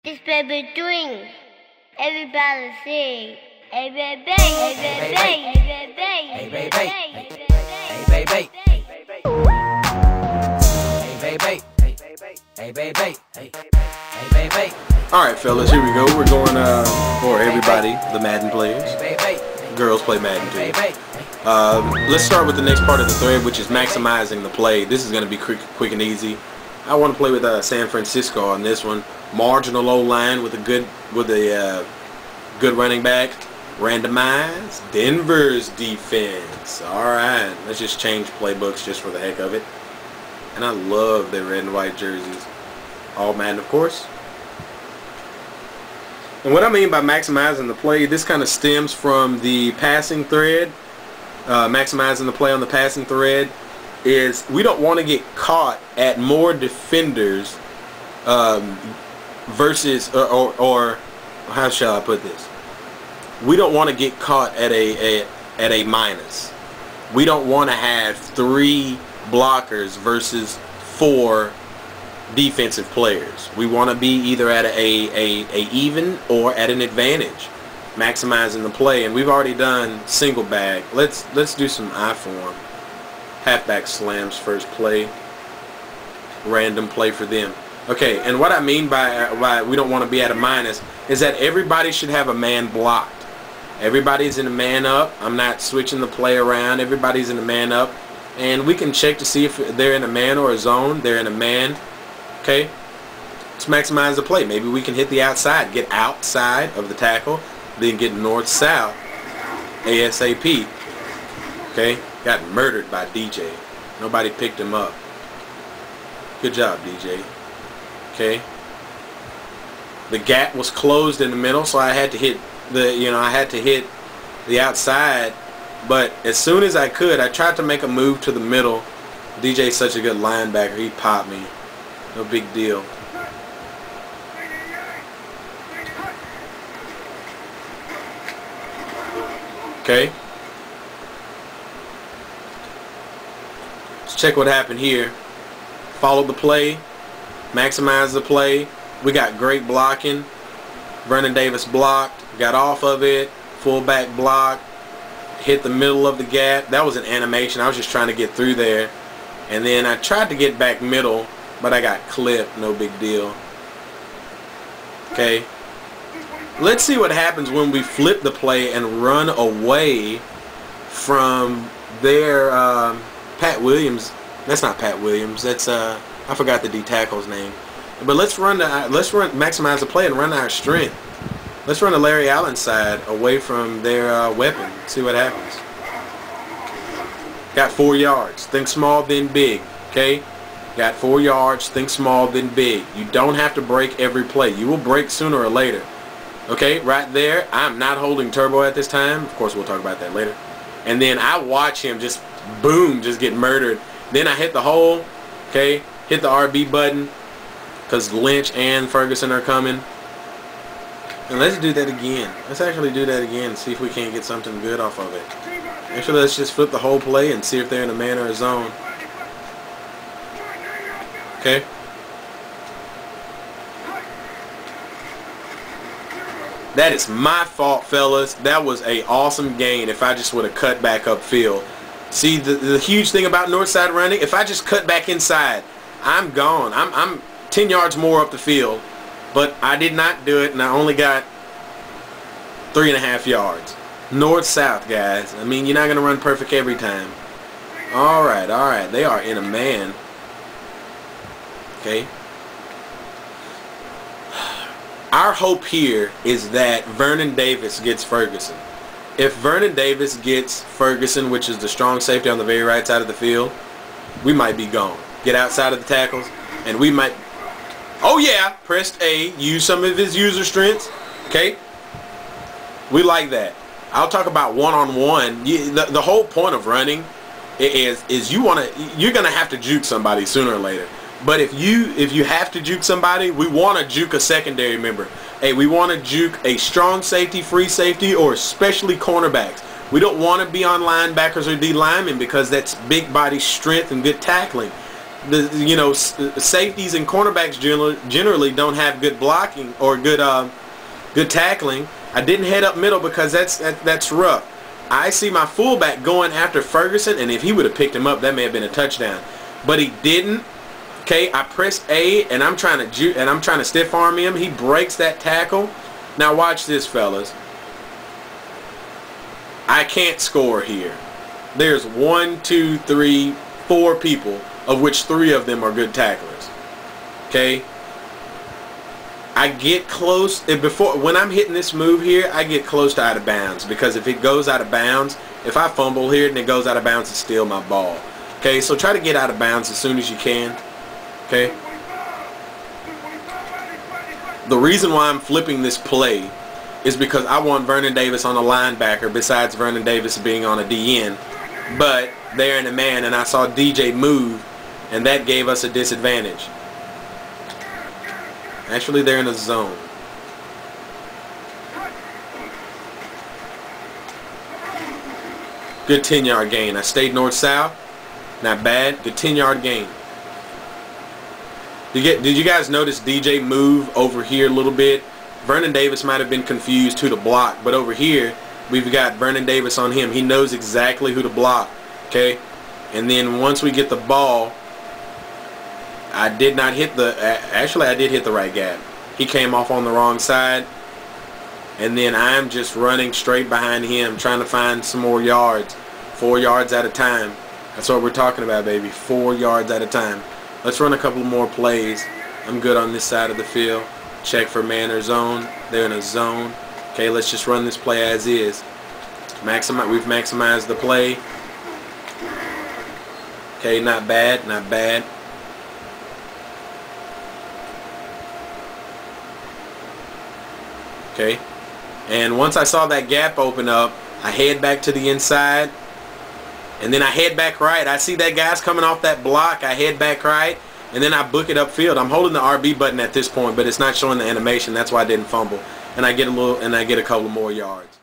This baby doing. Everybody sing. Hey baby, hey baby, hey baby, hey baby, hey baby, hey baby, hey baby. Alright fellas, here we go. We're going for everybody, the Madden players. Girls play Madden too. Let's start with the next part of the thread, which is maximizing the play. This is going to be quick and easy. I want to play with San Francisco on this one. Marginal O-line with a good running back. Randomize Denver's defense. Alright, let's just change playbooks just for the heck of it. And I love their red and white jerseys. All Madden, of course. And what I mean by maximizing the play, this kind of stems from the passing thread. Maximizing the play on the passing thread is we don't want to get caught at more defenders versus or how shall I put this? We don't want to get caught at a minus. We don't want to have 3 blockers versus 4 defensive players. We want to be either at a even or at an advantage, maximizing the play. And we've already done single back. Let's do some I form. Halfback slams first play. Random play for them. Okay, and what I mean by we don't want to be at a minus is that everybody should have a man blocked. Everybody's in a man up. I'm not switching the play around. Everybody's in a man up. And we can check to see if they're in a man or a zone. They're in a man. Okay, let's maximize the play. Maybe we can hit the outside, get outside of the tackle, then get north-south ASAP. Okay, got murdered by DJ. Nobody picked him up. Good job, DJ. Okay, the gap was closed in the middle, so I had to hit the outside. But as soon as I could, I tried to make a move to the middle. DJ's such a good linebacker. He popped me. No big deal. Okay. Let's check what happened here. Follow the play. Maximize the play. We got great blocking. Vernon Davis blocked. Got off of it. Fullback blocked. Hit the middle of the gap. That was an animation. I was just trying to get through there. And then I tried to get back middle, but I got clipped. No big deal. Okay. Let's see what happens when we flip the play and run away from their Pat Williams. That's not Pat Williams. That's I forgot the D tackle's name. But let's maximize the play and run our strength. Let's run the Larry Allen side away from their weapon. See what happens. Got 4 yards. Think small, then big. Okay? Got 4 yards. Think small, then big. You don't have to break every play. You will break sooner or later. Okay? Right there. I'm not holding turbo at this time. Of course, we'll talk about that later. And then I watch him just, boom, just get murdered. Then I hit the hole. Okay? Hit the RB button. Because Lynch and Ferguson are coming. And let's do that again. Let's actually do that again and see if we can't get something good off of it. Actually, let's just flip the whole play and see if they're in a man or a zone. Okay. That is my fault, fellas. That was an awesome gain if I just would have cut back upfield. See, the huge thing about north side running, if I just cut back inside, I'm gone. I'm 10 yards more up the field. But I did not do it, and I only got 3.5 yards. North-south, guys. I mean, you're not going to run perfect every time. All right. They are in a man. Okay. Our hope here is that Vernon Davis gets Ferguson. If Vernon Davis gets Ferguson, which is the strong safety on the very right side of the field, we might be gone. Get outside of the tackles, and we might... Oh yeah, pressed A, use some of his user strengths. Okay, we like that. I'll talk about one-on-one. The whole point of running is you're gonna have to juke somebody sooner or later. But if you have to juke somebody, we want to juke a secondary member. Hey, we want to juke a strong safety, free safety, or especially cornerbacks. We don't want to be on linebackers or D linemen because that's big body strength and good tackling. safeties and cornerbacks generally don't have good blocking or good tackling. I didn't head up middle because that's rough. I see my fullback going after Ferguson, and if he would have picked him up, that may have been a touchdown. But he didn't. Okay, I press A, and I'm trying to stiff arm him. He breaks that tackle. Now watch this, fellas. I can't score here. There's 1, 2, 3, 4 people, of which 3 of them are good tacklers. Okay. I get close when I'm hitting this move here. I get close to out of bounds, because if it goes out of bounds, if I fumble here and it goes out of bounds, it's still my ball. Okay, so try to get out of bounds as soon as you can. Okay. The reason why I'm flipping this play is because I want Vernon Davis on a linebacker besides Vernon Davis being on a DN. But they're in a man, and I saw DJ move, and that gave us a disadvantage. Actually, they're in a zone. Good 10-yard gain. I stayed north-south. Not bad. Good 10-yard gain. Did you guys notice DJ move over here a little bit? Vernon Davis might have been confused who to block, but over here we've got Vernon Davis on him. He knows exactly who to block. Okay? And then once we get the ball, I did not hit actually I did hit the right gap. He came off on the wrong side, and then I'm just running straight behind him trying to find some more yards. 4 yards at a time. That's what we're talking about, baby. 4 yards at a time. Let's run a couple more plays. I'm good on this side of the field. Check for man or zone. They're in a zone. Okay, let's just run this play as is. We've maximized the play. Okay, not bad, not bad. Okay, and once I saw that gap open up, I head back to the inside, and then I head back right. I see that guy's coming off that block. I head back right, and then I book it upfield. I'm holding the RB button at this point, but it's not showing the animation. That's why I didn't fumble, and I get a couple more yards.